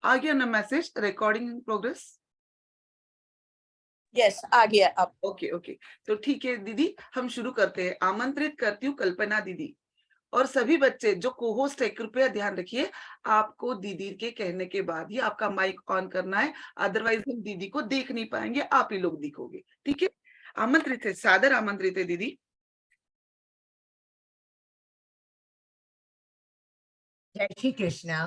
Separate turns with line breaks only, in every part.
आ गया ना message, recording in progress?
Yes, आ गया अब।
ओके ओके, तो ठीक है दीदी, हम शुरू करते हैं। आमंत्रित करती हूँ कल्पना दीदी और सभी बच्चे जो को-होस्ट है, कृपया ध्यान रखिए, आपको दीदी के कहने के बाद ही आपका माइक ऑन करना है, अदरवाइज हम दीदी को देख नहीं पाएंगे, आप ही लोग दिखोगे, ठीक है? आमंत्रित है, सादर आमंत्रित है दीदी।
जय Shri Krishna.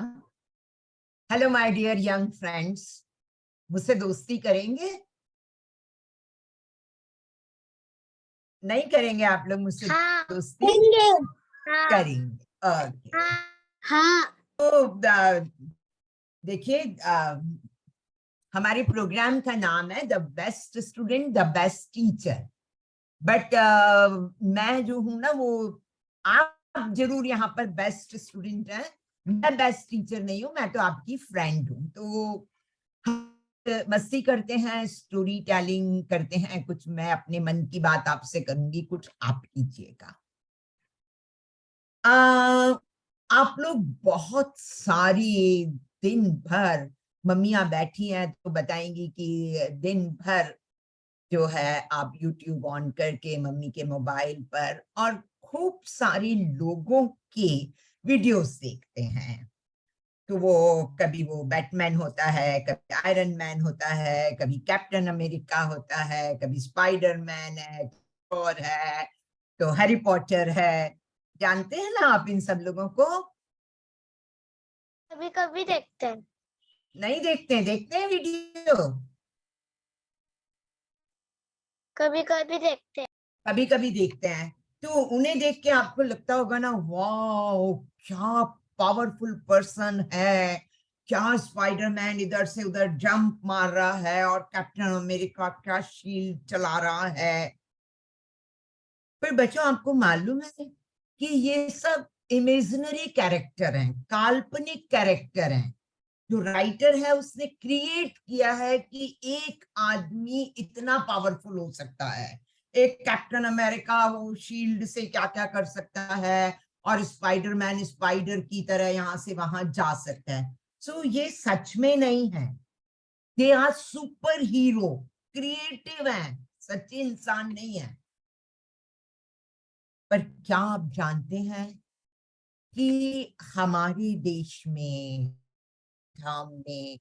Hello my dear young friends, मुझसे दोस्ती करेंगे? नहीं करेंगे आप लोग मुझसे?
हाँ,
दोस्ती
हाँ,
करेंगे। ओके।
हाँ,
तो देखिए, हमारे प्रोग्राम का नाम है the best student the best teacher. But मैं जो हूं ना, वो आप जरूर यहाँ पर बेस्ट स्टूडेंट हैं, मैं बेस्ट टीचर नहीं हूँ, मैं तो आपकी फ्रेंड हूँ। तो मस्ती करते हैं, स्टोरी टेलिंग करते हैं, कुछ मैं अपने मन की बात आपसे करूंगी, कुछ आप कीजिएगा। आप लोग बहुत सारी दिन भर, मम्मियां बैठी हैं तो बताएंगी कि दिन भर जो है आप YouTube ऑन करके मम्मी के मोबाइल पर और खूब सारी लोगों के वीडियोस देखते हैं। तो वो कभी वो बैटमैन होता है, कभी आयरन मैन होता है, कभी कैप्टन अमेरिका होता है, कभी स्पाइडरमैन है, थॉर है, तो हैरी पॉटर है। जानते हैं ना आप इन सब लोगों को?
कभी कभी देखते हैं।
नहीं देखते हैं? देखते हैं वीडियो?
कभी कभी देखते हैं।
कभी कभी देखते हैं। तो उन्हें देख के आपको लगता होगा ना, वाह क्या पावरफुल पर्सन है, क्या स्पाइडरमैन इधर से उधर जंप मार रहा है और कैप्टन अमेरिका क्या शील्ड चला रहा है। पर बच्चों, आपको मालूम है कि ये सब इमेजिनरी कैरेक्टर हैं, काल्पनिक कैरेक्टर हैं। जो राइटर है उसने क्रिएट किया है कि एक आदमी इतना पावरफुल हो सकता है, एक कैप्टन अमेरिका वो शील्ड से क्या क्या कर सकता है, और स्पाइडरमैन स्पाइडर की तरह यहां से वहां जा सकता है। सो ये सच में नहीं है, they are superhero, creative हैं, सच्चे इंसान नहीं है। पर क्या आप जानते हैं कि हमारे देश में, धाम में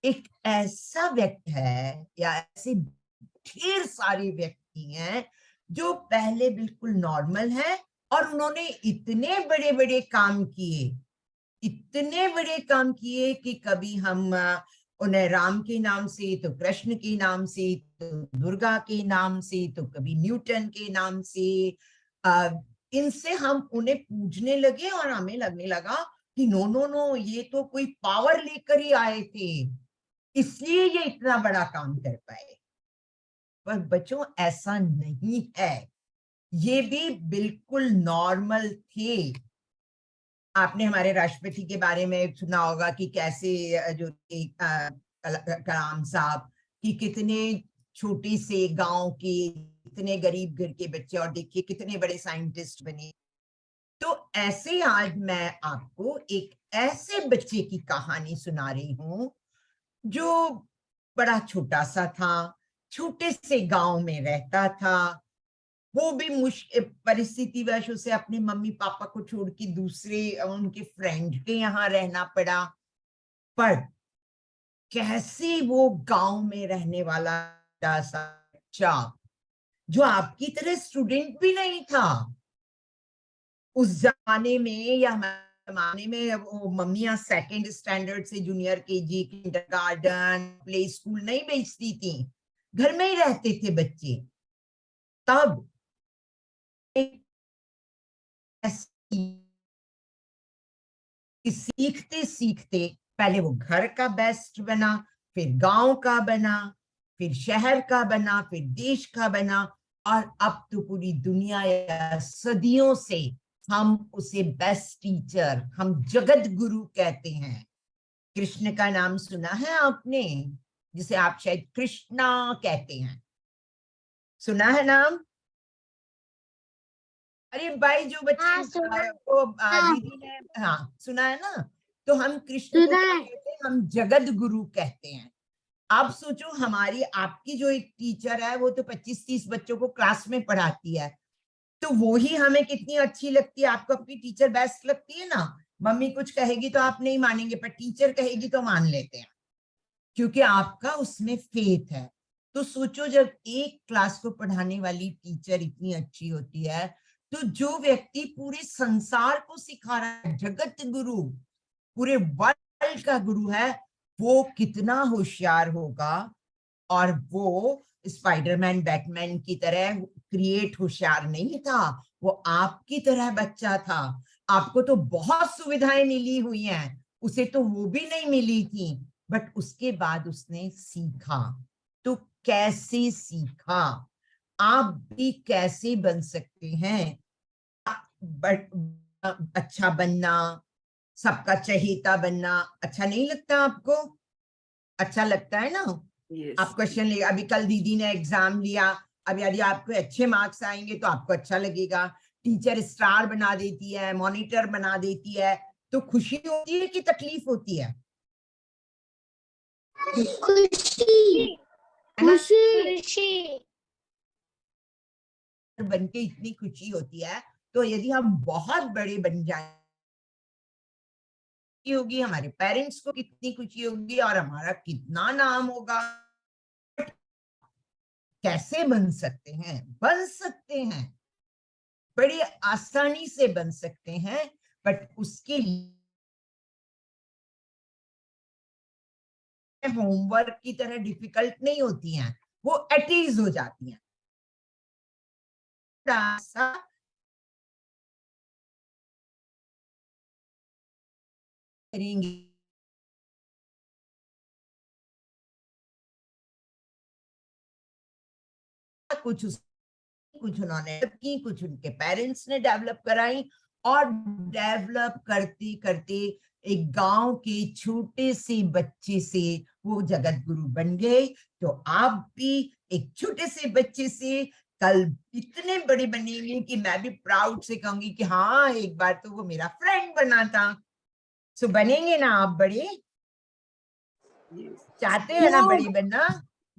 एक ऐसा व्यक्ति है या ऐसे ढेर सारे व्यक्ति हैं जो पहले बिल्कुल नॉर्मल है और उन्होंने इतने बड़े बड़े काम किए, इतने बड़े काम किए कि कभी हम उन्हें राम के नाम से, तो कृष्ण के नाम से, तो दुर्गा के नाम से, तो कभी न्यूटन के नाम से, इनसे हम उन्हें पूजने लगे और हमें लगने लगा कि नो नो नो, ये तो कोई पावर लेकर ही आए थे, इसलिए ये इतना बड़ा काम कर पाए। पर बच्चों, ऐसा नहीं है, ये भी बिल्कुल नॉर्मल थे। आपने हमारे राष्ट्रपति के बारे में सुना होगा कि कैसे जो कलाम साहब कि कितने छोटे से गांव के, इतने गरीब घर के बच्चे, और देखिए कितने बड़े साइंटिस्ट बने। तो ऐसे आज मैं आपको एक ऐसे बच्चे की कहानी सुना रही हूं जो बड़ा छोटा सा था, छोटे से गांव में रहता था। वो भी मुश्किल परिस्थिति वश उसे अपने मम्मी पापा को छोड़ के दूसरे उनके फ्रेंड के यहाँ रहना पड़ा। पर कैसे वो गांव में रहने वाला सा बच्चा, जो आपकी तरह स्टूडेंट भी नहीं था, उस जमाने में या हमारे जमाने में वो मम्मियां सेकंड स्टैंडर्ड से junior KG, kindergarten, play school नहीं भेजती थी, घर में ही रहते थे बच्चे। तब सीखते सीखते पहले वो घर का बेस्ट बना, फिर गांव का बना, फिर शहर का बना, फिर देश का बना, और अब तो पूरी दुनिया या सदियों से हम उसे बेस्ट टीचर, हम जगत गुरु कहते हैं। कृष्ण का नाम सुना है आपने, जिसे आप शायद कृष्णा कहते हैं, सुना है नाम? अरे भाई, जो बच्चे
हाँ, सुना।
वो दीदी ने हाँ सुना है ना। तो हम कृष्ण को क्या कहते हम जगत गुरु कहते हैं। आप सोचो, हमारी आपकी जो एक टीचर है वो तो 25-30 बच्चों को क्लास में पढ़ाती है, तो वो ही हमें कितनी अच्छी लगती है। आपको अपनी टीचर बेस्ट लगती है ना? मम्मी कुछ कहेगी तो आप नहीं मानेंगे, पर टीचर कहेगी तो मान लेते हैं, क्योंकि आपका उसमें फेथ है। तो सोचो, जब एक क्लास को पढ़ाने वाली टीचर इतनी अच्छी होती है, तो जो व्यक्ति पूरे संसार को सिखा रहा है, जगत गुरु, पूरे वर्ल्ड का गुरु है, वो कितना होशियार होगा। और वो स्पाइडरमैन बैटमैन की तरह क्रिएट होशियार नहीं था, वो आपकी तरह बच्चा था। आपको तो बहुत सुविधाएं मिली हुई हैं, उसे तो वो भी नहीं मिली थी, बट उसके बाद उसने सीखा। तो कैसे सीखा? आप भी कैसे बन सकते हैं? बट अच्छा बनना, सबका चहेता बनना अच्छा नहीं लगता आपको? अच्छा लगता है ना?
यस।
आप क्वेश्चन ले, अभी कल दीदी ने एग्जाम लिया, अब यदि आपको अच्छे मार्क्स आएंगे तो आपको अच्छा लगेगा। टीचर स्टार बना देती है, मॉनिटर बना देती है, तो खुशी होती है कि तकलीफ होती है?
खुशी।
है ना?
खुशी।
बन के इतनी खुशी होती है। तो यदि हम बहुत बड़े बन जाए होगी, हमारे पेरेंट्स को कितनी खुशी होगी और हमारा कितना नाम होगा। कैसे बन सकते हैं? बन सकते हैं, बड़ी आसानी से बन सकते हैं, बट उसके लिए होमवर्क की तरह डिफिकल्ट नहीं होती हैं, वो एटीज हो जाती हैं। सा करेंगे, कुछ कुछ उन्होंने की, कुछ उनके पेरेंट्स ने डेवलप कराई, और डेवलप करते करते एक गांव के छोटे से बच्चे से वो जगत गुरु बन गए। तो आप भी एक छोटे से बच्चे से कल इतने बड़े बनेंगे कि मैं भी प्राउड से कहूंगी कि हाँ, एक बार तो वो मेरा फ्रेंड बना था। सो बनेंगे ना आप बड़े? चाहते हैं ना बड़े बनना?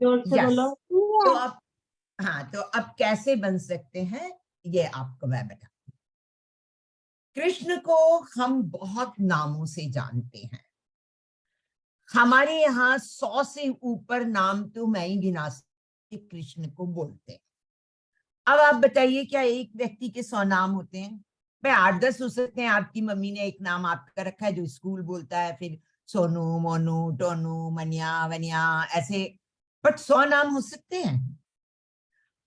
जोर से
यस।
बोलो।
तो आप, हाँ, तो अब कैसे बन सकते हैं ये आपको मैं बता। कृष्ण को हम बहुत नामों से जानते हैं। हमारे यहाँ 100 से ऊपर नाम तो मैं ही गिना सकती कृष्ण को बोलते हैं। अब आप बताइए, क्या एक व्यक्ति के 100 नाम होते हैं? भाई 8-10 हो सकते हैं। आपकी मम्मी ने एक नाम आपका रखा है जो स्कूल बोलता है, फिर सोनू, मोनू, टोनू, मनिया, वनिया, ऐसे, बट 100 नाम हो सकते हैं।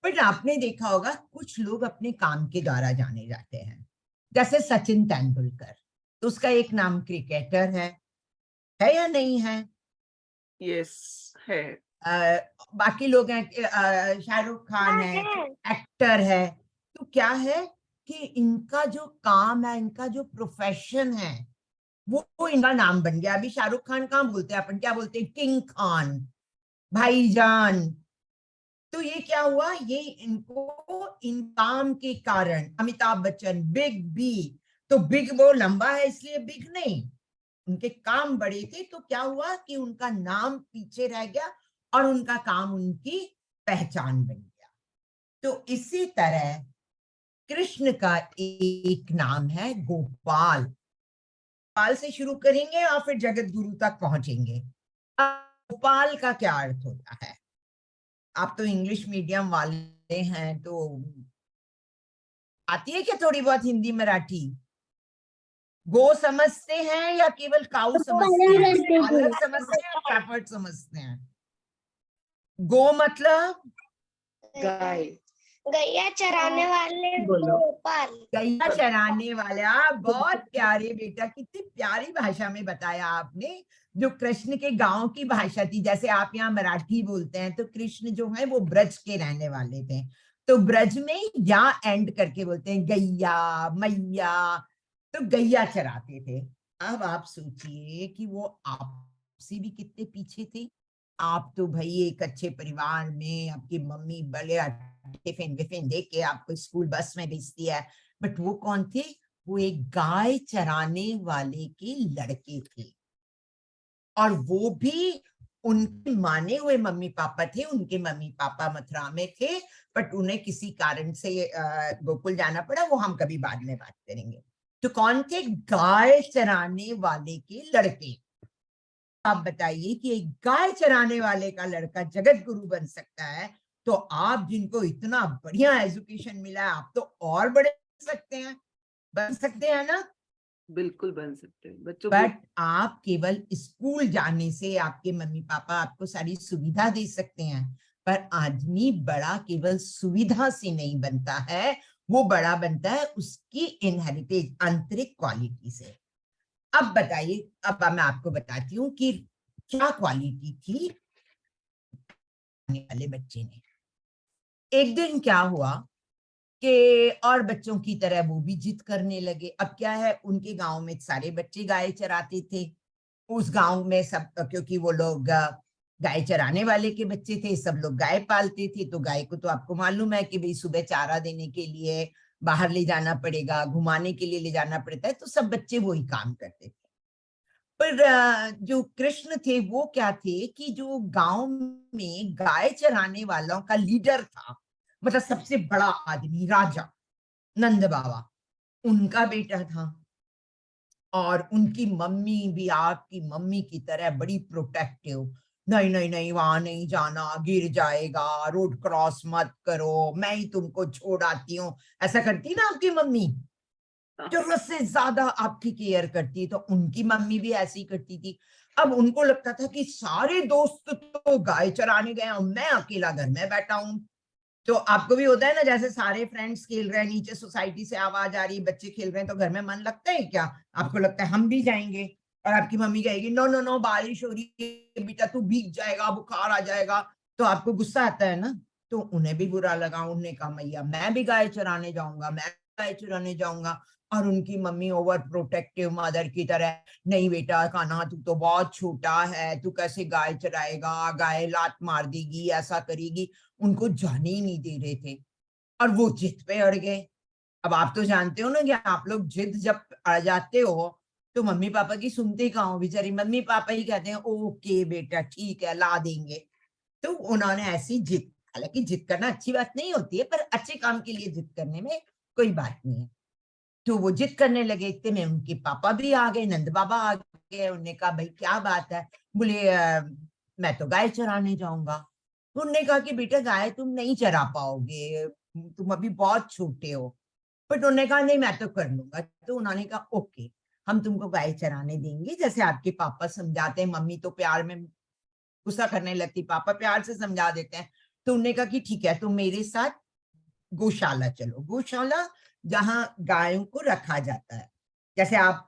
बट आपने देखा होगा कुछ लोग अपने काम के द्वारा जाने जाते हैं, जैसे सचिन तेंदुलकर, तो उसका एक नाम क्रिकेटर है या नहीं है?
यस है।
बाकी लोग हैं, शाहरुख खान है, एक्टर है। तो क्या है कि इनका जो काम है, इनका जो प्रोफेशन है, वो इनका नाम बन गया। अभी शाहरुख खान कहाँ बोलते हैं अपन, क्या बोलते हैं? किंग खान, भाईजान। तो ये क्या हुआ, ये इनको इन काम के कारण, अमिताभ बच्चन, बिग बी, तो बिग वो लंबा है इसलिए बिग नहीं, उनके काम बड़े थे, तो क्या हुआ कि उनका नाम पीछे रह गया और उनका काम उनकी पहचान बन गया। तो इसी तरह कृष्ण का एक नाम है गोपाल। गोपाल से शुरू करेंगे और फिर जगत गुरु तक पहुंचेंगे। गोपाल का क्या अर्थ होता है? आप तो इंग्लिश मीडियम वाले हैं, तो आती है क्या थोड़ी बहुत हिंदी मराठी? गो समझते हैं या केवल काऊ समझते हैं? अलग समझते हैं, कैफर्ट समझते हैं? गो मतलब
गाय।
गैया चराने वाले गोपाल।
गैया चराने वाला। बहुत प्यारे बेटा, कितनी प्यारी भाषा में बताया आपने, जो कृष्ण के गांव की भाषा थी। जैसे आप यहाँ मराठी बोलते हैं, तो कृष्ण जो है वो ब्रज के रहने वाले थे, तो ब्रज में या एंड करके बोलते हैं गैया मैया, तो गैया चराते थे। अब आप सोचिए कि वो आपसे भी कितने पीछे थे। आप तो भाई एक अच्छे परिवार में, आपकी मम्मी बड़े टिफिन विफिन दे के आपको स्कूल बस में भेजती है, बट वो कौन थे? वो एक गाय चराने वाले के लड़के थे। और वो भी उनके माने हुए मम्मी पापा थे, उनके मम्मी पापा मथुरा में थे, बट उन्हें किसी कारण से गोकुल जाना पड़ा, वो हम कभी बाद में बात करेंगे। तो कौन थे? गाय चराने वाले के लड़के। आप बताइए कि एक गाय चराने वाले का लड़का जगत गुरु बन सकता है, तो आप जिनको इतना बढ़िया एजुकेशन मिला है, आप तो और बड़े बन सकते हैं ना।
बिल्कुल बन सकते हैं बच्चों।
बट आप केवल स्कूल जाने से आपके मम्मी पापा आपको सारी सुविधा दे सकते हैं, पर आदमी बड़ा केवल सुविधा से नहीं बनता है, वो बड़ा बनता है उसकी इनहेरिटेड आंतरिक क्वालिटी से। अब बताइए, अब मैं आपको बताती हूँ कि क्या क्वालिटी थी वाले बच्चे ने। एक दिन क्या हुआ कि और बच्चों की तरह वो भी जिद करने लगे। अब क्या है, उनके गांव में सारे बच्चे गाय चराते थे, उस गांव में सब, क्योंकि वो लोग गाय चराने वाले के बच्चे थे, सब लोग गाय पालते थे, तो गाय को तो आपको मालूम है कि भाई सुबह चारा देने के लिए बाहर ले जाना पड़ेगा, घुमाने के लिए ले जाना पड़ता है, तो सब बच्चे वही काम करते थे। पर जो कृष्ण थे वो क्या थे कि जो गांव में गाय चराने वालों का लीडर था, मतलब सबसे बड़ा आदमी, राजा नंद बाबा, उनका बेटा था। और उनकी मम्मी भी आपकी मम्मी की तरह बड़ी प्रोटेक्टिव, नहीं नहीं नहीं वहां नहीं जाना, गिर जाएगा, रोड क्रॉस मत करो, मैं ही तुमको छोड़ आती हूँ, ऐसा करती ना आपकी मम्मी, जरूरत से ज्यादा आपकी केयर करती। तो उनकी मम्मी भी ऐसी ही करती थी। अब उनको लगता था कि सारे दोस्त तो गाय चराने गए और मैं अकेला घर में बैठा हूं। तो आपको भी होता है ना, जैसे सारे फ्रेंड्स खेल रहे हैं, नीचे सोसाइटी से आवाज आ रही है, बच्चे खेल रहे हैं, तो घर में मन लगता है क्या? आपको लगता है हम भी जाएंगे, और आपकी मम्मी कहेगी नो नो नो बारिश हो रही है बेटा, तू भीग जाएगा, बुखार आ जाएगा, तो आपको गुस्सा आता है ना। तो उन्हें भी बुरा लगा, उन्होंने कहा मैया मैं भी गाय चराने जाऊंगा, मैं गाय चराने जाऊंगा। और उनकी मम्मी ओवर प्रोटेक्टिव मदर की तरह, नहीं बेटा कान्हा तू तो बहुत छोटा है, तू कैसे गाय चराएगा, गाय लात मार देगी, ऐसा करेगी, उनको जाने ही नहीं दे रहे थे। और वो जिद पे अड़ गए। अब आप तो जानते हो ना कि आप लोग जिद जब अड़ जाते हो तो मम्मी पापा की सुनते कहाँ हो, बेचारी मम्मी पापा ही कहते हैं ओके बेटा ठीक है ला देंगे। तो उन्होंने ऐसी जिद, हालांकि जिद करना अच्छी बात नहीं होती है, पर अच्छे काम के लिए जिद करने में कोई बात नहीं है। तो वो जिद करने लगे, इतने में उनके पापा भी आ गए, नंद बाबा आ गए। उन्होंने कहा भाई क्या बात है? बोले मैं तो गाय चराने जाऊंगा। तो उन्होंने कहा कि बेटा गाय तुम नहीं चरा पाओगे, तुम अभी बहुत छोटे हो। बट उन्होंने कहा नहीं मैं तो कर लूंगा। तो उन्होंने कहा ओके, हम तुमको गाय चराने देंगे, जैसे आपके पापा समझाते हैं, मम्मी तो प्यार में गुस्सा करने लगती, पापा प्यार से समझा देते हैं। तो उन्होंने कहा कि ठीक है तुम मेरे साथ गौशाला चलो। गौशाला जहां गायों को रखा जाता है, जैसे आप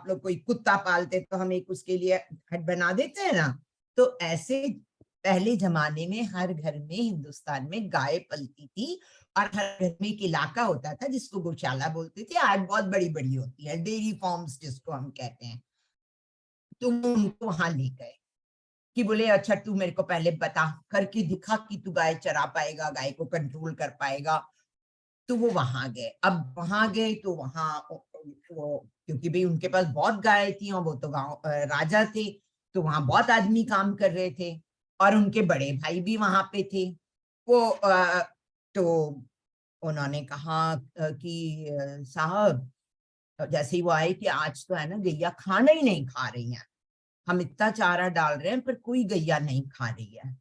लोग कोई कुत्ता पालते तो हम एक उसके लिए हट बना देते हैं ना, तो ऐसे पहले जमाने में हर घर में हिंदुस्तान में गाय पलती थी, और हर घर में एक इलाका होता था जिसको गौशाला बोलते थे। आज बहुत बड़ी बड़ी होती है, डेयरी फार्म्स जिसको हम कहते हैं। तो वो उनको वहां ले गए कि बोले अच्छा तू मेरे को पहले बता, करके दिखा कि तू गाय चरा पाएगा, गाय को कंट्रोल कर पाएगा। तो वो वहां गए। अब वहां गए तो वहां वो, क्योंकि भाई उनके पास बहुत गाय थी और वो तो गांव राजा थे, तो वहां बहुत आदमी काम कर रहे थे, और उनके बड़े भाई भी वहां पे थे। वो तो उन्होंने कहा कि साहब, जैसे ही वो आए कि आज तो है ना गैया खाना ही नहीं खा रही हैं, हम इतना चारा डाल रहे हैं पर कोई गैया नहीं खा रही है।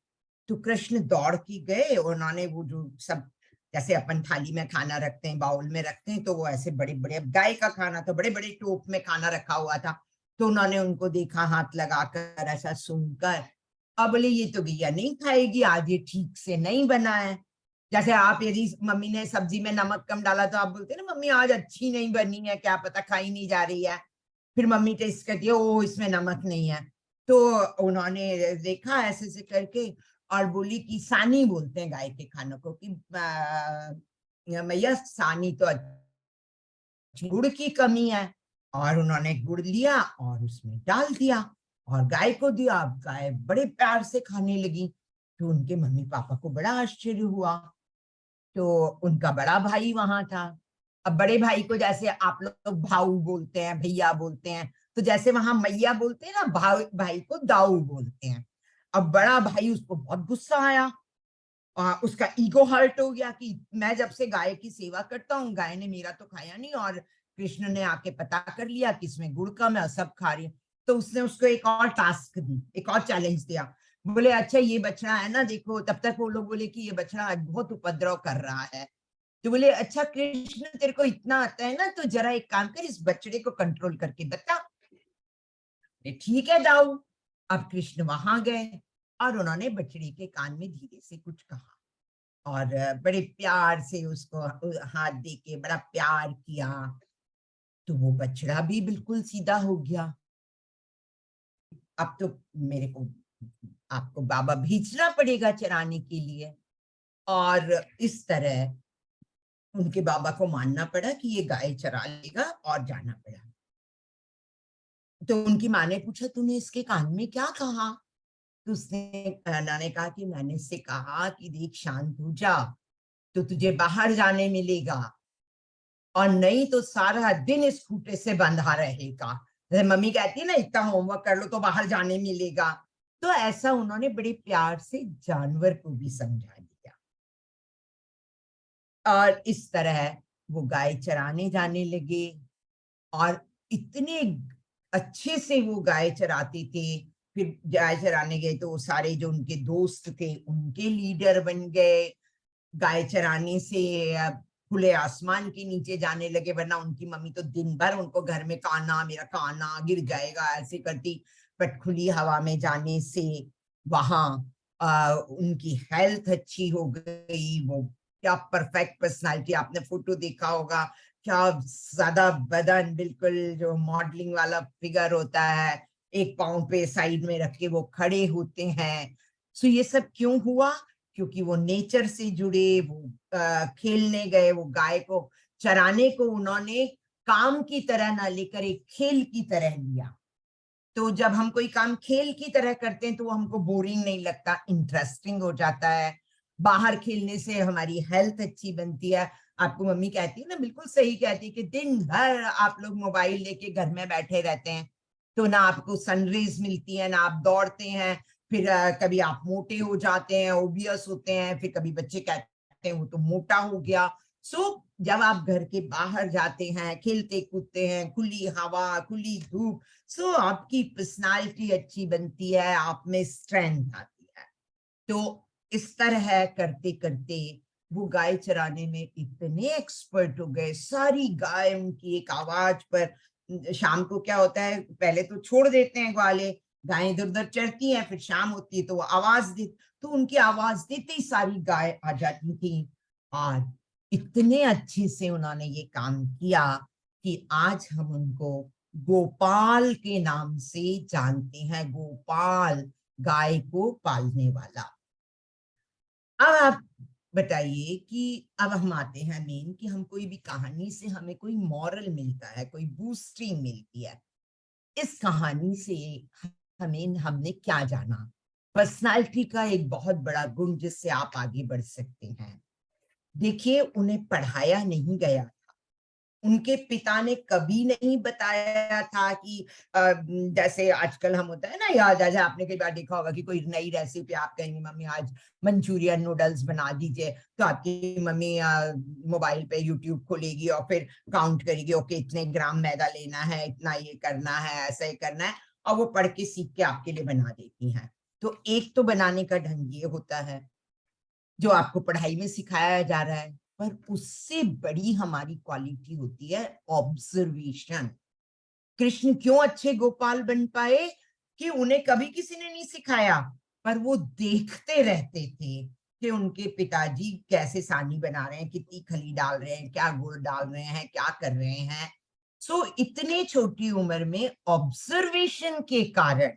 तो कृष्ण दौड़ के गए, उन्होंने वो जो सब, जैसे अपन थाली में खाना रखते हैं, बाउल में रखते हैं, तो वो ऐसे बड़े बड़े, गाय का खाना तो बड़े बड़े टोप में खाना रखा हुआ था। तो उन्होंने उनको देखा हाथ लगाकर, ऐसा सुनकर, अब बोले ये तो गैया नहीं खाएगी, आज ये ठीक से नहीं बना है। जैसे आप यदि मम्मी ने सब्जी में नमक कम डाला तो आप बोलते हैं ना मम्मी आज अच्छी नहीं बनी है, क्या पता खाई नहीं जा रही है। फिर मम्मी टेस्ट करती है, ओ इसमें नमक नहीं है। तो उन्होंने देखा ऐसे से करके, और बोली कि सानी बोलते हैं गाय के खानों को, कि मैया सानी तो गुड़ की कमी है। और उन्होंने गुड़ लिया और उसमें डाल दिया और गाय को दिया। अब गाय बड़े प्यार से खाने लगी। तो उनके मम्मी पापा को बड़ा आश्चर्य हुआ। तो उनका बड़ा भाई वहां था। अब बड़े भाई को जैसे आप लोग भाऊ बोलते हैं, भैया बोलते हैं, तो जैसे वहां मैया बोलते हैं ना, भाई को दाऊ बोलते हैं। अब बड़ा भाई, उसको बहुत गुस्सा आया, उसका ईगो हर्ट हो गया कि मैं जब से गाय की सेवा करता हूँ, गाय ने मेरा तो खाया नहीं, और कृष्ण ने आके पता कर लिया कि इसमें गुड़ कम है, सब खा रही है। तो उसने उसको एक और टास्क दी, एक और चैलेंज दिया। बोले अच्छा ये बछड़ा है ना, देखो, तब तक वो लोग बोले कि ये बछड़ा आज बहुत उपद्रव कर रहा है। तो बोले अच्छा कृष्ण, तेरे को इतना आता है ना, तो जरा एक काम कर, इस बछड़े को कंट्रोल करके बता। ठीक है दाऊ। अब कृष्ण वहां गए और उन्होंने बछड़ी के कान में धीरे से कुछ कहा, और बड़े प्यार से उसको हाथ दे के बड़ा प्यार किया। तो वो बछड़ा भी बिल्कुल सीधा हो गया। अब तो मेरे को आपको बाबा भेजना पड़ेगा चराने के लिए, और इस तरह उनके बाबा को मानना पड़ा कि ये गाय चरा लेगा, और जाना पड़ा। तो उनकी माँ ने पूछा तूने इसके कान में क्या कहा? तो उसने ने कहा कि मैंने इससे कहा कि देख, शांत हो जा, तो तुझे बाहर जाने मिलेगा, और नहीं तो सारा दिन इस खूटे से बंधा रहेगा। जैसे मम्मी कहती है ना, इतना होमवर्क कर लो तो बाहर जाने मिलेगा। तो ऐसा उन्होंने बड़े प्यार से जानवर को भी समझा दिया, और इस तरह वो गाय चराने जाने लगे। और इतने अच्छे से वो गाय चराते थे। फिर गाय चराने गए तो सारे जो उनके दोस्त थे उनके लीडर बन गए। गाय चराने से खुले आसमान के नीचे जाने लगे, वरना उनकी मम्मी तो दिन भर उनको घर में काना, मेरा काना गिर जाएगा ऐसे करती। बट खुली हवा में जाने से वहां उनकी हेल्थ अच्छी हो गई। वो क्या परफेक्ट पर्सनालिटी, आपने फोटो देखा होगा, क्या ज्यादा बदन, बिल्कुल जो मॉडलिंग वाला फिगर होता है, एक पाँव पे साइड में रख के वो खड़े होते हैं। सो ये सब क्यों हुआ? क्योंकि वो नेचर से जुड़े, वो खेलने गए, वो गाय को चराने को उन्होंने काम की तरह ना लेकर एक खेल की तरह लिया। तो जब हम कोई काम खेल की तरह करते हैं तो वो हमको बोरिंग नहीं लगता, इंटरेस्टिंग हो जाता है। बाहर खेलने से हमारी हेल्थ अच्छी बनती है। आपको मम्मी कहती है ना, बिल्कुल सही कहती है कि दिन भर आप लोग मोबाइल लेके घर में बैठे रहते हैं, तो ना आपको सनरेज मिलती है, ना आप दौड़ते हैं। फिर कभी आप मोटे हो जाते हैं, ओबियस होते हैं, फिर कभी बच्चे कहते हैं वो तो मोटा हो गया। सो जब आप घर के बाहर जाते हैं, खेलते कूदते हैं, खुली हवा, खुली धूप, सो आपकी पर्सनालिटी अच्छी बनती है, आप में स्ट्रेंथ आती है। तो इस तरह करते करते वो गाय चराने में इतने एक्सपर्ट हो गए। सारी गाय उनकी एक आवाज पर, शाम को क्या होता है, पहले तो छोड़ देते हैं ग्वाले, गायें इधर उधर चरती हैं, फिर शाम होती है तो वो आवाज दे, तो उनकी आवाज देते ही सारी गाय आ जाती थी। और इतने अच्छे से उन्होंने ये काम किया कि आज हम उनको गोपाल के नाम से जानते हैं। गोपाल, गाय को पालने वाला। अब आप बताइए कि अब हम आते हैं मेन, कि हम कोई भी कहानी से हमें कोई मॉरल मिलता है, कोई बूस्टिंग मिलती है। इस कहानी से हमें हमने क्या जाना? पर्सनालिटी का एक बहुत बड़ा गुण जिससे आप आगे बढ़ सकते हैं। देखिए, उन्हें पढ़ाया नहीं गया, उनके पिता ने कभी नहीं बताया था कि जैसे आजकल हम होता है ना, याद आ जाए, आपने कई बार देखा होगा कि कोई नई रेसिपी आप कहेंगे मम्मी आज मंचूरियन नूडल्स बना दीजिए, तो आपकी मम्मी मोबाइल पे यूट्यूब खोलेगी और फिर काउंट करेगी, ओके इतने ग्राम मैदा लेना है, इतना ये करना है, ऐसा ही करना है, और वो पढ़ के सीख के आपके लिए बना देती हैं। तो एक तो बनाने का ढंग ये होता है जो आपको पढ़ाई में सिखाया जा रहा है, पर उससे बड़ी हमारी क्वालिटी होती है ऑब्जर्वेशन। कृष्ण क्यों अच्छे गोपाल बन पाए? कि उन्हें कभी किसी ने नहीं सिखाया, पर वो देखते रहते थे कि उनके पिताजी कैसे सानी बना रहे हैं, कितनी खली डाल रहे हैं, क्या गुड़ डाल रहे हैं, क्या कर रहे हैं। सो इतने छोटी उम्र में ऑब्जर्वेशन के कारण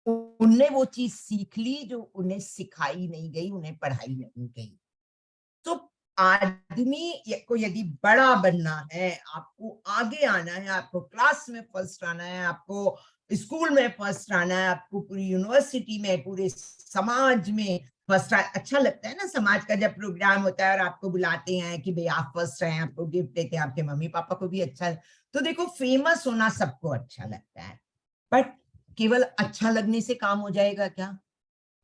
उनने वो चीज सीख ली जो उन्हें सिखाई नहीं गई, उन्हें पढ़ाई नहीं गई। तो आदमी को यदि बड़ा बनना है, आपको आगे आना है, आपको क्लास में फर्स्ट आना है, आपको स्कूल में फर्स्ट आना है, आपको पूरी यूनिवर्सिटी में, पूरे समाज में फर्स्ट। अच्छा लगता है ना समाज का जब प्रोग्राम होता है और आपको बुलाते हैं कि भाई आप फर्स्ट आए, आपको गिफ्ट देते हैं, आपके मम्मी पापा को भी अच्छा। तो देखो, फेमस होना सबको अच्छा लगता है, बट केवल अच्छा लगने से काम हो जाएगा क्या?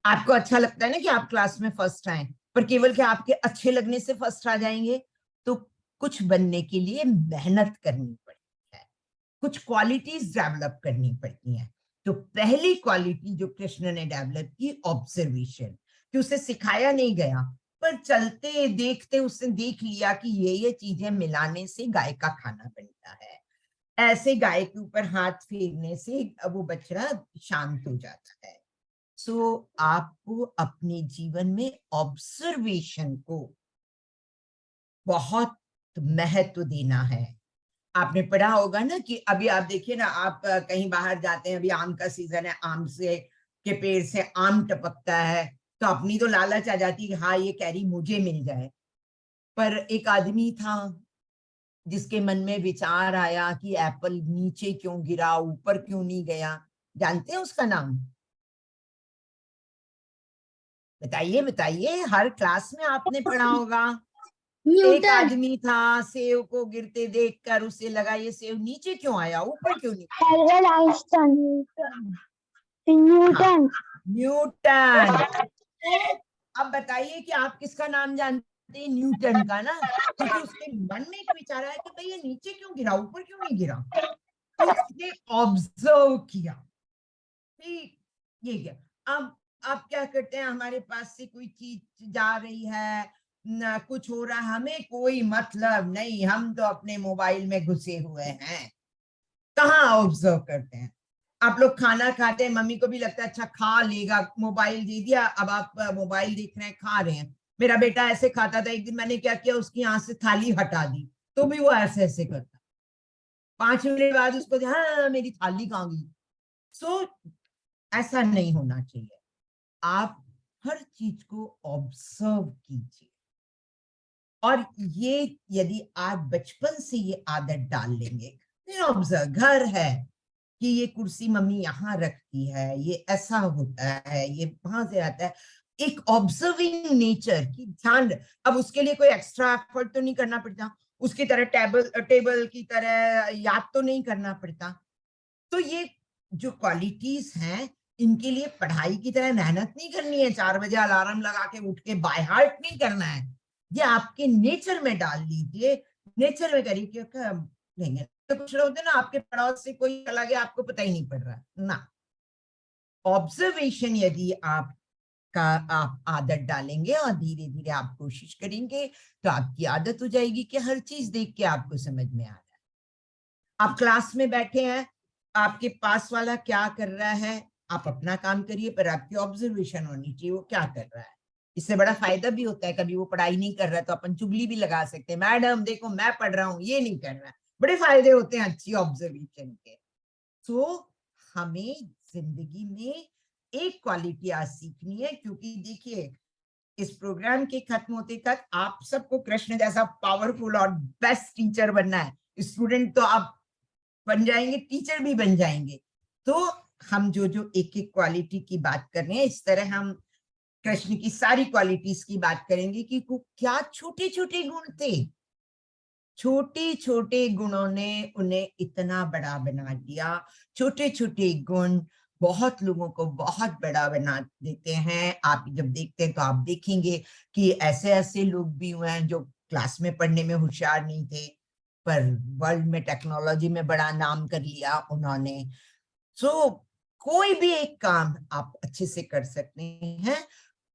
आपको अच्छा लगता है ना कि आप क्लास में फर्स्ट आए, पर केवल क्या आपके अच्छे लगने से फर्स्ट आ जाएंगे? तो कुछ बनने के लिए मेहनत करनी पड़ती है, कुछ क्वालिटीज डेवलप करनी पड़ती हैं। तो पहली क्वालिटी जो कृष्ण ने डेवलप की, ऑब्जर्वेशन, कि उसे सिखाया नहीं गया, पर चलते देखते उसने देख लिया कि ये चीजें मिलाने से गाय का खाना बनता है, ऐसे गाय के ऊपर हाथ फेरने से वो बछड़ा शांत हो जाता है। सो आपको अपने जीवन में ऑब्जर्वेशन को बहुत महत्व देना है। आपने पढ़ा होगा ना कि अभी आप देखिए ना, आप कहीं बाहर जाते हैं, अभी आम का सीजन है, आम से के पेड़ से आम टपकता है, तो अपनी तो लालच आ जाती है कि हाँ ये कैरी मुझे मिल जाए। पर एक आदमी था जिसके मन में विचार आया कि एप्पल नीचे क्यों गिरा, ऊपर क्यों नहीं गया? जानते हैं उसका नाम? बताइए बताइए, हर क्लास में आपने पढ़ा होगा। एक
न्यूटन।
आदमी था, सेव को गिरते देखकर उसे लगा ये सेव नीचे क्यों आया, ऊपर क्यों नहीं?
Albert Einstein.
हाँ,
न्यूटन।
न्यूटन। तो अब बताइए कि आप किसका नाम जानते हैं? न्यूटन का ना, क्योंकि उसके मन में एक विचार आया कि भाई ये नीचे क्यों गिरा, ऊपर क्यों नहीं गिरा। तो उसने ऑब्जर्व किया, ठीक, ये क्या। अब आप क्या करते हैं, हमारे पास से कोई चीज जा रही है ना, कुछ हो रहा है, हमें कोई मतलब नहीं, हम तो अपने मोबाइल में घुसे हुए हैं, कहाँ ऑब्जर्व करते हैं। आप लोग खाना खाते हैं, मम्मी को भी लगता है अच्छा खा लेगा, मोबाइल दे दिया, अब आप मोबाइल देख रहे हैं, खा रहे हैं। मेरा बेटा ऐसे खाता था, एक दिन मैंने क्या किया, उसकी यहाँ से थाली हटा दी, तो भी वो ऐसे ऐसे करता। 5 मिनट बाद उसको, हाँ मेरी थाली कहाँ गई। सो ऐसा नहीं होना चाहिए। आप हर चीज को ऑब्जर्व कीजिए, और ये यदि आज बचपन से ये आदत डाल लेंगे, ऑब्जर्व, घर है कि ये कुर्सी मम्मी यहाँ रखती है, ये ऐसा होता है, ये वहां से आता है, एक ऑब्जर्विंग नेचर की ध्यान। अब उसके लिए कोई एक्स्ट्रा एफर्ट तो नहीं करना पड़ता, उसकी तरह टेबल की तरह याद तो नहीं करना पड़ता। तो ये जो क्वालिटीज हैं, इनके लिए पढ़ाई की तरह मेहनत नहीं करनी है, 4 बजे अलार्म लगा के उठ के बाय हार्ट नहीं करना है। ये आपके नेचर में डाल लीजिए, नेचर में करिए, क्योंकि नहीं तो कुछ लोग होते हैं ना, आपके पड़ोस से कोई चला गया, आपको पता ही नहीं पड़ रहा ना। ऑब्जर्वेशन यदि आप आदत डालेंगे और धीरे धीरे आप कोशिश करेंगे, तो आपकी आदत हो जाएगी कि हर चीज देख के आपको समझ में आ रहा है। आप क्लास में बैठे हैं, आपके पास वाला क्या कर रहा है, आप अपना काम करिए, पर आपकी ऑब्जर्वेशन होनी चाहिए वो क्या कर रहा है। इससे बड़ा फायदा भी होता है, कभी वो पढ़ाई नहीं कर रहा है तो अपन चुगली भी लगा सकते हैं, मैडम देखो मैं पढ़ रहा हूँ, ये नहीं कर रहा है। बड़े फायदे होते हैं अच्छी ऑब्जर्वेशन के। तो हमें जिंदगी में एक क्वालिटी आज सीखनी है, क्योंकि देखिए इस प्रोग्राम के खत्म होते तक आप सबको कृष्ण जैसा पावरफुल और बेस्ट टीचर बनना है। स्टूडेंट तो आप बन जाएंगे, टीचर भी बन जाएंगे। तो हम जो जो एक एक क्वालिटी की बात कर रहे हैं, इस तरह हम कृष्ण की सारी क्वालिटीज की बात करेंगे कि क्या छोटे छोटे गुण थे, छोटे छोटे गुणों ने उन्हें इतना बड़ा बना दिया। छोटे छोटे गुण बहुत लोगों को बहुत बड़ा बना देते हैं। आप जब देखते हैं तो आप देखेंगे कि ऐसे ऐसे लोग भी हुए हैं जो क्लास में पढ़ने में होशियार नहीं थे, पर वर्ल्ड में टेक्नोलॉजी में बड़ा नाम कर लिया उन्होंने। सो कोई भी एक काम आप अच्छे से कर सकते हैं,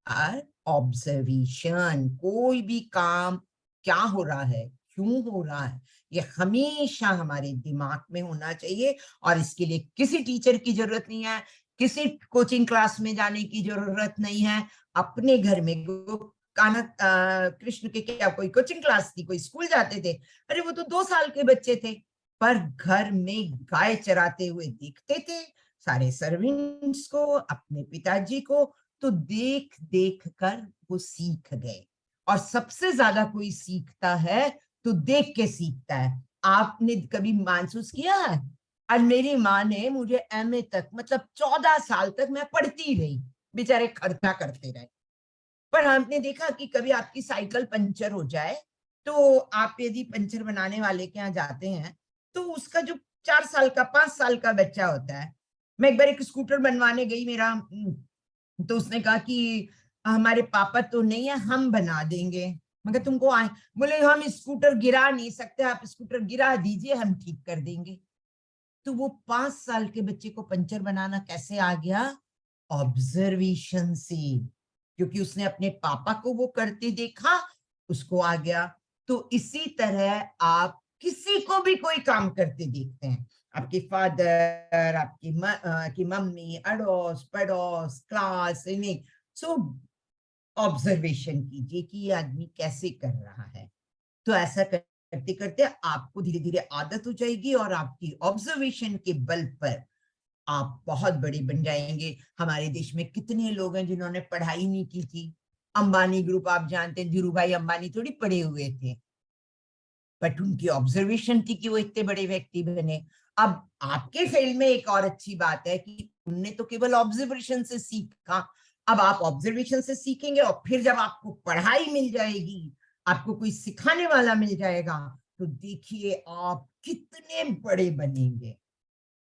और ऑब्जर्वेशन, कोई भी काम क्या हो रहा है, क्यों हो रहा है, ये हमेशा हमारे दिमाग में होना चाहिए। और इसके लिए किसी टीचर की जरूरत नहीं है, किसी कोचिंग क्लास में जाने की जरूरत नहीं है। अपने घर में कृष्ण के क्या कोई कोचिंग क्लास थी, कोई स्कूल जाते थे? अरे वो तो 2 साल के बच्चे थे, पर घर में गाय चराते हुए देखते थे सारे सर्वेंट्स को, अपने पिताजी को। तो देख देख कर वो सीख गए। और सबसे ज्यादा कोई सीखता है तो देख के सीखता है। आपने कभी महसूस किया है? और मेरी माँ ने मुझे एमए तक, मतलब 14 साल तक मैं पढ़ती रही, बेचारे खर्चा करते रहे। पर हमने देखा कि कभी आपकी साइकिल पंचर हो जाए, तो आप यदि पंचर बनाने वाले के यहाँ जाते हैं, तो उसका जो 4 साल का 5 साल का बच्चा होता है, मैं एक बार एक स्कूटर बनवाने गई मेरा, तो उसने कहा कि हमारे पापा तो नहीं है, हम बना देंगे। मगर तुमको आए, बोले हम स्कूटर गिरा नहीं सकते, आप स्कूटर गिरा दीजिए हम ठीक कर देंगे। तो वो 5 साल के बच्चे को पंचर बनाना कैसे आ गया? ऑब्जर्वेशन से, क्योंकि उसने अपने पापा को वो करते देखा, उसको आ गया। तो इसी तरह आप किसी को भी कोई काम करते देखते हैं, आपके फादर, आपकी मम्मी, अड़ोस पड़ोस, क्लास में, सो ऑब्जर्वेशन कीजिए कि ये आदमी कैसे कर रहा है। तो ऐसा करते करते आपको धीरे धीरे आदत हो जाएगी और आपकी ऑब्जर्वेशन के बल पर आप बहुत बड़े बन जाएंगे। हमारे देश में कितने लोग हैं जिन्होंने पढ़ाई नहीं की थी। अंबानी ग्रुप आप जानते हैं, धीरू भाई अंबानी थोड़ी पढ़े हुए थे, बट उनकी ऑब्जर्वेशन थी कि वो इतने बड़े व्यक्ति बने। अब आपके फील्ड में एक और अच्छी बात है कि उनने तो केवल ऑब्जर्वेशन से सीखा। अब आप ऑब्जर्वेशन से सीखेंगे और फिर जब आपको पढ़ाई मिल जाएगी, आपको कोई सिखाने वाला मिल जाएगा, तो देखिए आप कितने बड़े बनेंगे।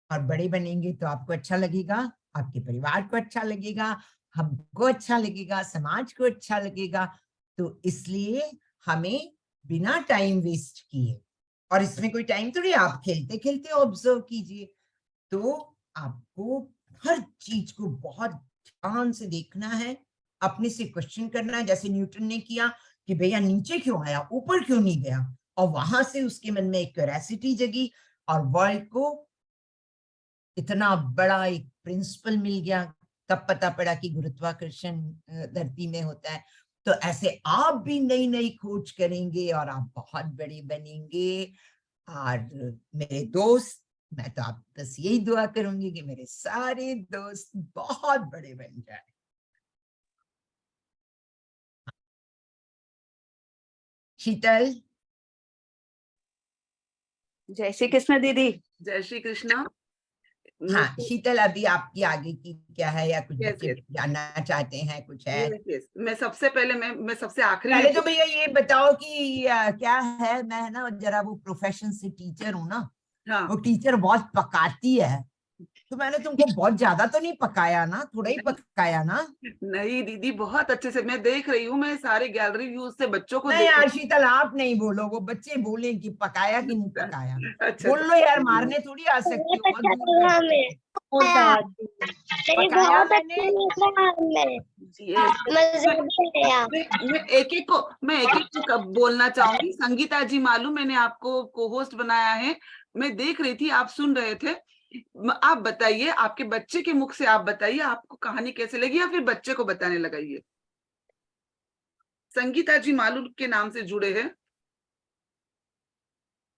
और बड़े बनेंगे तो आपको अच्छा लगेगा, आपके परिवार को अच्छा लगेगा, हमको अच्छा लगेगा, समाज को अच्छा लगेगा। तो इसलिए हमें बिना टाइम वेस्ट किए, और इसमें कोई टाइम थोड़ी, आप खेलते खेलते ऑब्जर्व कीजिए, तो आपको हर चीज को बहुत ध्यान से देखना है, अपने से क्वेश्चन करना है, जैसे न्यूटन ने किया कि भैया नीचे क्यों आया, ऊपर क्यों नहीं गया, और वहां से उसके मन में एक क्यूरियोसिटी जगी और वर्ल्ड को इतना बड़ा एक प्रिंसिपल मिल गया। तब पता पड़ा कि गुरुत्वाकर्षण धरती में होता है। तो ऐसे आप भी नई नई खोज करेंगे और आप बहुत बड़े बनेंगे। और मेरे दोस्त, मैं तो आप बस यही दुआ करूंगी कि मेरे सारे दोस्त बहुत बड़े बन जाए। शीतल।
जय श्री कृष्ण दीदी।
जय श्री कृष्णा।
हाँ शीतल, अभी आपकी आगे की क्या है, या कुछ
यस
बच्चे
यस
जानना चाहते हैं, कुछ है?
यस यस मैं सबसे पहले मैं सबसे आखिरी में
पहले तो भैया ये बताओ कि क्या है, मैं ना जरा वो प्रोफेशन से टीचर हूँ ना,
हाँ
वो टीचर बहुत पकाती है, तो मैंने तुमको बहुत ज्यादा तो नहीं पकाया ना, थोड़ा ही
नहीं
पकाया ना?
नहीं दीदी, बहुत अच्छे से मैं देख रही हूँ, मैं सारे गैलरी व्यूज से बच्चों को
नहीं
देख
यार
रही
शीतल, आप नहीं बोलो, वो बच्चे बोले कि पकाया कि नहीं
हूँ।
पकाया।
अच्छा
बोल लो यार,
अच्छा
मारने थोड़ी आ सकती
बहुत
हो, बहुत
अच्छा
दूर
लगा
बैठे
हमें।
हो।
नहीं,
पकाया
बहुत
मैंने।
अच्छा लगा हमें।
यस
मजा भी आया।
मैं एक एक को कब बोलना चाहूंगी। संगीता जी मालूम, मैंने आपको को होस्ट बनाया है, मैं देख रही थी, आप सुन रहे थे। आप बताइए, आपके बच्चे के मुख से आप बताइए आपको कहानी कैसे लगी, या फिर बच्चे को बताने लगाइए। संगीता जी मालूम के नाम से जुड़े हैं।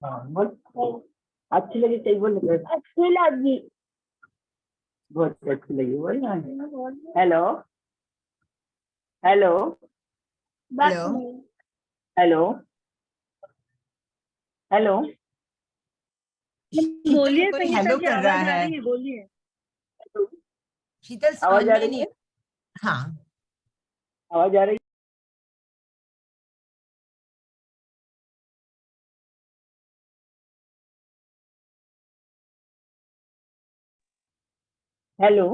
हाँ, बहुत अच्छी लगी, सही बोल रहे हो।
अच्छी लगी।
बहुत अच्छी लगी, बोल रहा हेलो हेलो
बस
हेलो।
नहीं।
Hello hello.
शीतल
बोलिए
कोई
संगीता
हेलो
जी,
कर रहा
आवाज आ
है।
रही है, बोलिए।
शीतल समझ
आवाज आ
में
रही
नहीं।
है?
हाँ।
आवाज आ रही हेलो।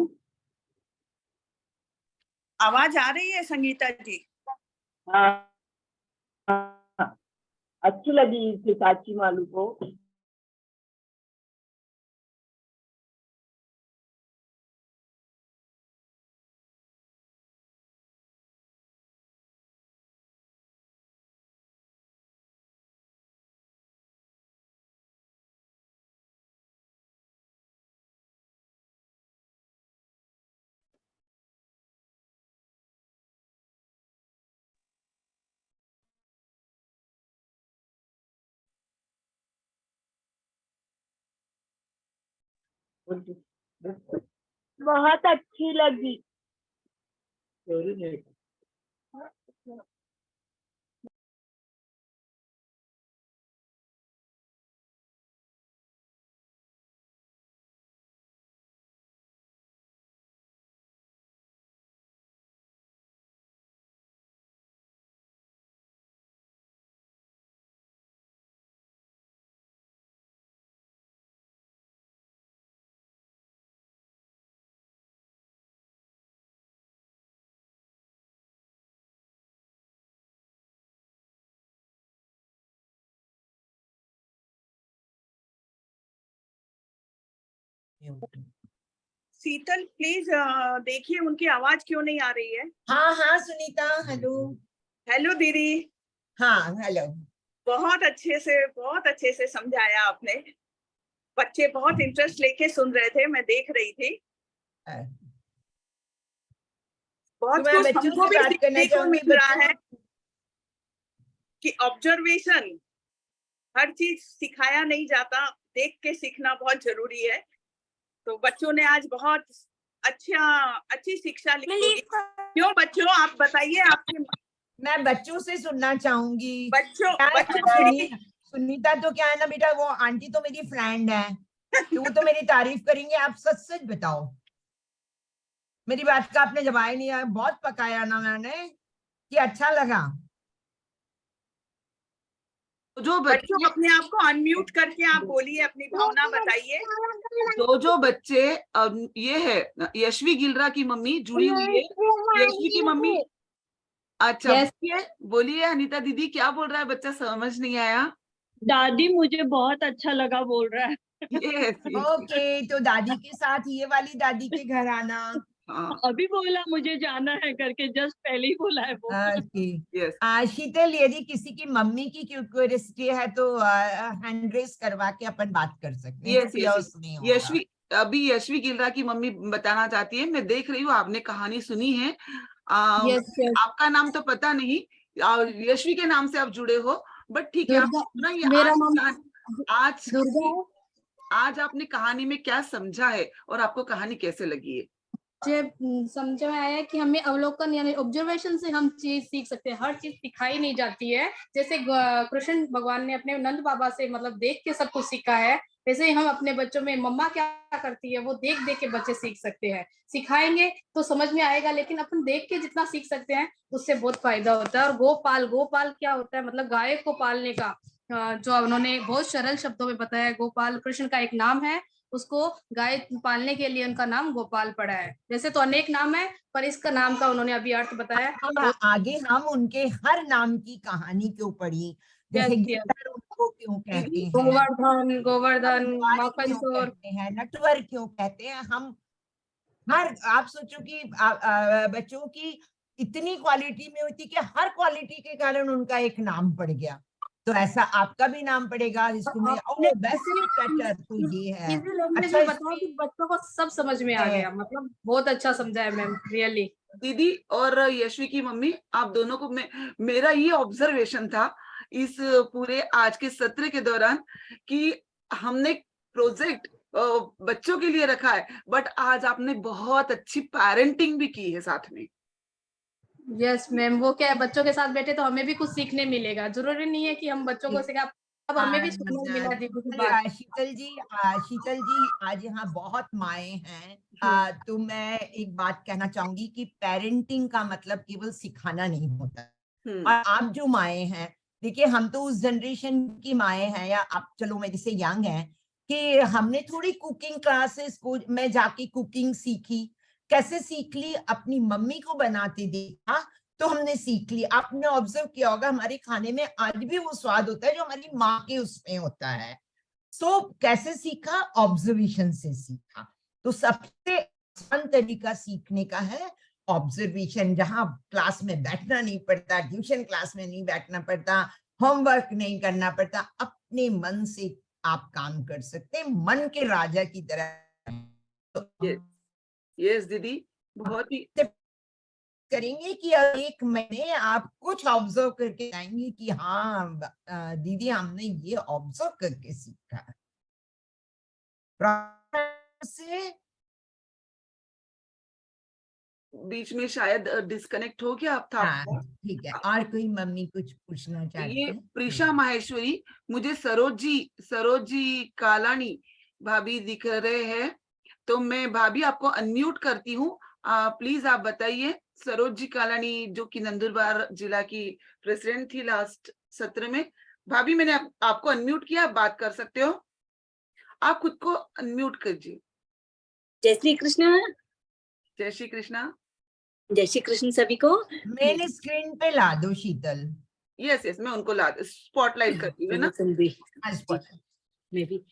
आवाज आ रही है संगीता जी?
हाँ हाँ, अच्छी लगी थी साची मालू को।
बहुत अच्छी लगी।
शीतल प्लीज देखिए उनकी आवाज क्यों नहीं आ रही है।
हाँ हाँ सुनीता, हेलो।
हेलो दीदी,
हाँ हेलो।
बहुत अच्छे से समझाया आपने। बच्चे बहुत इंटरेस्ट लेके सुन रहे थे, मैं देख रही थी।
तो
बहुत
मैं
कुछ
बच्चों
हमको
से
भी
बात करना
सीखने को
चाहूंगी।
मिल रहा
बच्चों
है कि ऑब्जर्वेशन, हर चीज सिखाया नहीं जाता, देख के सीखना बहुत जरूरी है। तो बच्चों ने आज बहुत अच्छी शिक्षा ली होगी। क्यों बच्चों, आप बताइए आपके
मैं बच्चों से सुनना चाहूंगी।
बच्चों
क्या है
बच्चों
सुनीता, सुनीता तो क्या है ना बेटा, वो आंटी तो मेरी फ्रेंड है, तो वो तो मेरी तारीफ करेंगे। आप सच सच बताओ, मेरी बात का आपने जवाब नहीं आया, बहुत पकाया ना मैंने कि अच्छा लगा।
जो
बच्चों
बच्चे
अपने आप को अनम्यूट करके आप बोलिए, अपनी भावना बताइए।
जो बच्चे ये है यशवी गिलरा की मम्मी जुड़ी हुई है। यशवी की मम्मी, अच्छा
Yes.
बोलिए बोलिए अनीता दीदी, क्या बोल रहा है बच्चा, समझ नहीं आया।
दादी मुझे बहुत अच्छा लगा बोल रहा है।
यस
ओके, तो दादी के साथ ये वाली दादी के घर आना।
हाँ
अभी बोला मुझे जाना है करके, जस्ट पहले ही बोला है वो।
ओके।
यस
शीतल, यदि किसी की मम्मी की क्यूरियोसिटी है तो हैंड रेस करवा के अपन बात कर सकते हैं,
यस
तो
यस
chaos नहीं होगा।
यशवी, अभी यशवी गिलरा की मम्मी बताना चाहती है। मैं देख रही हूँ आपने कहानी सुनी है।
Yes, yes.
आपका नाम तो पता नहीं, यशवी के नाम से आप जुड़े हो, बट ठीक है। आप
दुर्गा,
ना ये
मेरा
आज
नाम
आज
दुर्गा है।
आज आपने कहानी में क्या समझा है और आपको कहानी कैसे लगी है?
मुझे समझ में आया कि हमें अवलोकन यानी ऑब्जर्वेशन से हम चीज सीख सकते हैं। हर चीज सिखाई नहीं जाती है। जैसे कृष्ण भगवान ने अपने नंद बाबा से मतलब देख के सब कुछ सीखा है, वैसे ही हम अपने बच्चों में मम्मा क्या करती है वो देख देख के बच्चे सीख सकते हैं। सिखाएंगे तो समझ में आएगा, लेकिन अपन देख के जितना सीख सकते हैं उससे बहुत फायदा होता है। और गोपाल, गोपाल क्या होता है, मतलब गाय को पालने का, जो उन्होंने बहुत सरल शब्दों में बताया। गोपाल कृष्ण का एक नाम है, उसको गाय पालने के लिए उनका नाम गोपाल पड़ा है। वैसे तो अनेक नाम है, पर इसका नाम का उन्होंने अभी अर्थ बताया।
आगे हम उनके हर नाम की कहानी क्यों पढ़ी, जैसे गिरधर उनको क्यों कहते हैं,
गोवर्धन, गोवर्धन,
वाणी क्यों
माखनचोर।
कहते हैं, नटवर क्यों कहते हैं। हम हर, आप सोचो कि बच्चों की इतनी क्वालिटी में होती कि हर क्वालिटी के कारण उनका एक नाम पड़ गया, तो ऐसा आपका भी नाम पड़ेगा जिसको मैं बेस्ट कटर तो ये है।
इजी लैंग्वेज
अच्छा,
में बताओ कि बच्चों को सब समझ में आ गया। मतलब बहुत अच्छा समझाया मैम, रियली।
दीदी और यशवी की मम्मी, आप दोनों को मेरा ये ऑब्जर्वेशन था इस पूरे आज के सत्र के दौरान कि हमने प्रोजेक्ट बच्चों के लिए रखा है, बट आज आपने बहुत अच्छी पेरेंटिंग भी की है साथ में।
यस मैम, वो क्या है, बच्चों के साथ बैठे तो हमें भी कुछ सीखने मिलेगा। जरूरी नहीं है कि हम बच्चों को सिखा, अब हमें भी सीखने मिला दीदी की बात।
शीतल जी आज यहाँ बहुत माए हैं, तो मैं एक बात कहना चाहूंगी कि पेरेंटिंग का मतलब केवल सिखाना नहीं होता। और आप जो माए हैं, देखिए हम तो उस जनरेशन की माए हैं, या आप चलो मेरे से यंग हैं, कि हमने थोड़ी कुकिंग क्लासेस को मैं जाके कुकिंग सीखी। कैसे सीख ली? अपनी मम्मी को बनाते देखा तो हमने सीख ली। आपने ऑब्जर्व किया होगा हमारे खाने में आज भी वो स्वाद होता है जो हमारी माँ के उसमें होता है। सो कैसे सीखा? ऑब्जर्वेशन से सीखा। तो सबसे आसान तरीका सीखने का है ऑब्जर्वेशन, जहां क्लास में बैठना नहीं पड़ता, ट्यूशन क्लास में नहीं बैठना पड़ता, होमवर्क नहीं करना पड़ता, अपने मन से आप काम कर सकते हैं, मन के राजा की तरह।
यस दीदी, बहुत ही
करेंगे कि एक महीने आप कुछ ऑब्जर्व करके जाएंगे कि हाँ दीदी हमने ये ऑब्जर्व करके सीखा से।
बीच में शायद डिस्कनेक्ट हो गया आप था।
हाँ ठीक है, और कोई मम्मी कुछ पूछना चाहते
ये
हैं?
प्रीशा माहेश्वरी, मुझे सरोज जी कालानी भाभी दिख रहे हैं, तो मैं भाभी आपको अनम्यूट करती हूँ। प्लीज आप बताइए। सरोज जी कालानी जो कि नंदुरबार जिला की प्रेसिडेंट थी लास्ट सत्र में। भाभी मैंने आपको अनम्यूट किया, आप बात कर सकते हो। आप खुद को अनम्यूट कीजिए।
जय श्री कृष्ण।
जय श्री कृष्णा।
जय श्री कृष्ण सभी को।
मैंने स्क्रीन पे ला दो शीतल।
यस यस, मैं उनको ला स्पॉटलाइट करती हूँ ना।
मैं भी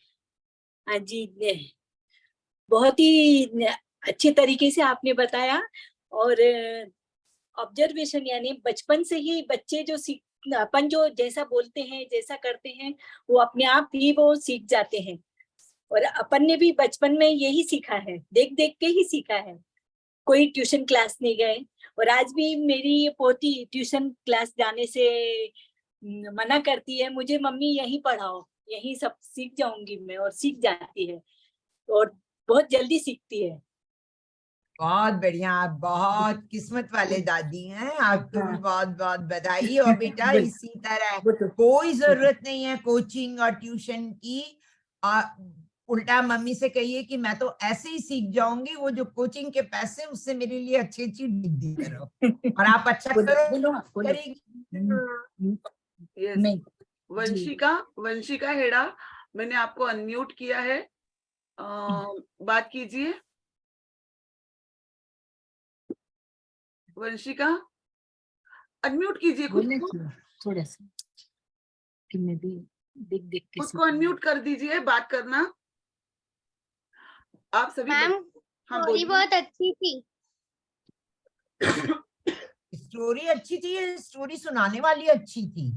हाँ जी, बहुत ही अच्छे तरीके से आपने बताया। और ऑब्जर्वेशन यानी बचपन से ही बच्चे जो अपन जो जैसा बोलते हैं, जैसा करते हैं, वो अपने आप ही वो सीख जाते हैं। और अपन ने भी बचपन में यही सीखा है, देख देख के ही सीखा है, कोई ट्यूशन क्लास नहीं गए। और आज भी मेरी पोती ट्यूशन क्लास जाने से मना करती है, मुझे मम्मी यहीं पढ़ाओ, यहीं सब सीख जाऊंगी मैं, और सीख जाती है और बहुत जल्दी सीखती है।
बहुत बढ़िया, आप बहुत किस्मत वाले दादी हैं, आपको भी बहुत बहुत बधाई। और बेटा इसी तरह कोई जरूरत नहीं है कोचिंग और ट्यूशन की। उल्टा मम्मी से कहिए कि मैं तो ऐसे ही सीख जाऊंगी, वो जो कोचिंग के पैसे उससे मेरे लिए अच्छी अच्छी डिग्री करो और आप अच्छा करो करेगी।
यस, वंशिका हेड़ा, मैंने आपको अनम्यूट किया है, बात कीजिए। वंशिका अनम्यूट कीजिए खुद को,
थोड़ा सा कि मैं भी देख देख के
खुद को अनम्यूट कर दीजिए, बात करना आप सभी।
मैम
हाँ,
स्टोरी बहुत अच्छी थी।
स्टोरी अच्छी थी, स्टोरी सुनाने वाली अच्छी थी।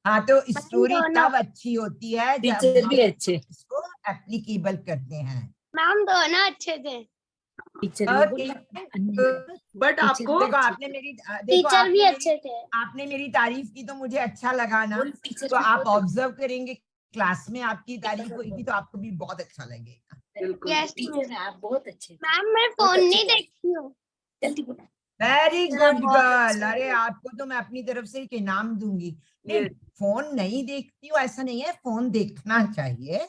हाँ, तो स्टोरी तब अच्छी होती है जब
टीचर भी अच्छे,
इसको एप्लीकेबल करते हैं।
मैम दोनों अच्छे थे।
बट आपको
आपने मेरी
टीचर भी अच्छे थे।
आपने मेरी तारीफ की तो मुझे अच्छा लगा ना, तो आप ऑब्जर्व करेंगे क्लास में आपकी तारीफ होगी तो आपको भी बहुत अच्छा लगेगा।
बिल्कुल,
टीचर आप बहुत अच्छे।
मैम मैं फोन नहीं देखती हूँ।
जल्दी बोलो।
Very good girl. अरे आपको तो मैं अपनी तरफ से एक इनाम दूंगी। नहीं, फोन नहीं देखती हूँ ऐसा नहीं है, फोन देखना चाहिए।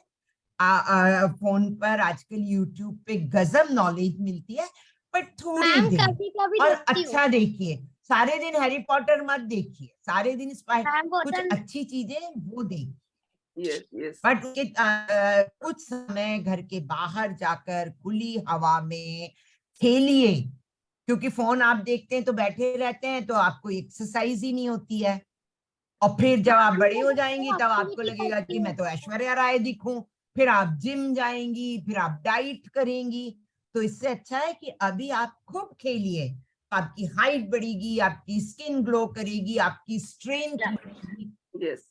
फोन पर आजकल यूट्यूब पे गजब नॉलेज मिलती है, बट थोड़ी देर
कभी
और अच्छा देखिए। सारे दिन हैरी पॉटर मत देखिए, सारे दिन कुछ अच्छी चीजें वो देखिए। बट कुछ समय घर के बाहर जाकर खुली हवा में खेलिए, क्योंकि फोन आप देखते हैं तो बैठे रहते हैं तो आपको एक्सरसाइज ही नहीं होती है। और फिर जब आप बड़ी हो जाएंगी तब आपको लगेगा कि मैं तो ऐश्वर्या राय दिखूं, फिर आप जिम जाएंगी, फिर आप डाइट करेंगी। तो इससे अच्छा है कि अभी आप खूब खेलिए, आपकी हाइट बढ़ेगी, आपकी स्किन ग्लो करेगी, आपकी स्ट्रेंथ बढ़ेगी।
यस,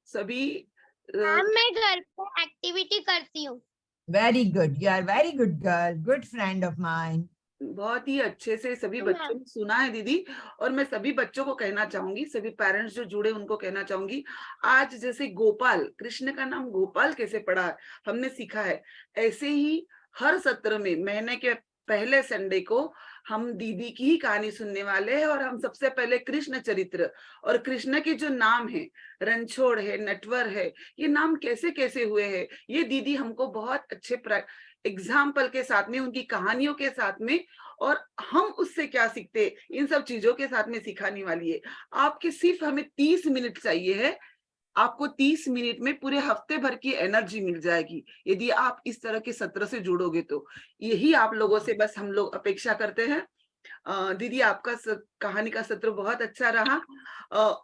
सभी
मैं घर पे एक्टिविटी करती हूँ।
Very good, you are very good girl, good friend of mine.
बहुत ही अच्छे से सभी बच्चों ने सुना है दीदी। और मैं सभी बच्चों को कहना चाहूंगी, सभी पेरेंट्स जो जुड़े उनको कहना चाहूंगी, आज जैसे गोपाल, कृष्ण का नाम गोपाल कैसे पड़ा है हमने सीखा है, ऐसे ही हर सत्र में महीने के पहले संडे को हम दीदी की ही कहानी सुनने वाले हैं। और हम सबसे पहले कृष्ण चरित्र और कृष्ण के जो नाम है, रणछोड़ है, नटवर है, ये नाम कैसे कैसे हुए हैं, ये दीदी हमको बहुत अच्छे एग्जाम्पल के साथ में, उनकी कहानियों के साथ में, और हम उससे क्या सीखते, इन सब चीजों के साथ में सिखाने वाली है। आपके सिर्फ हमें 30 मिनट चाहिए है, आपको 30 मिनट में पूरे हफ्ते भर की एनर्जी मिल जाएगी यदि आप इस तरह के सत्र से जुड़ोगे तो। यही आप लोगों से बस हम लोग अपेक्षा करते हैं। दीदी आपका कहानी का सत्र बहुत अच्छा रहा।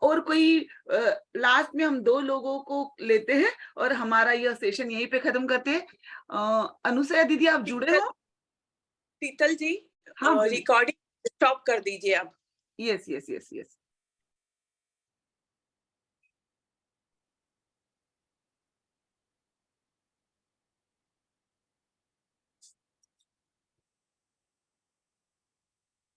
और कोई लास्ट में हम 2 लोगों को लेते हैं और हमारा यह सेशन यहीं पे खत्म करते हैं। अनुसया दीदी आप जुड़े हो?
शीतल जी,
हाँ,
रिकॉर्डिंग स्टॉप कर दीजिए आप।
Yes yes yes yes.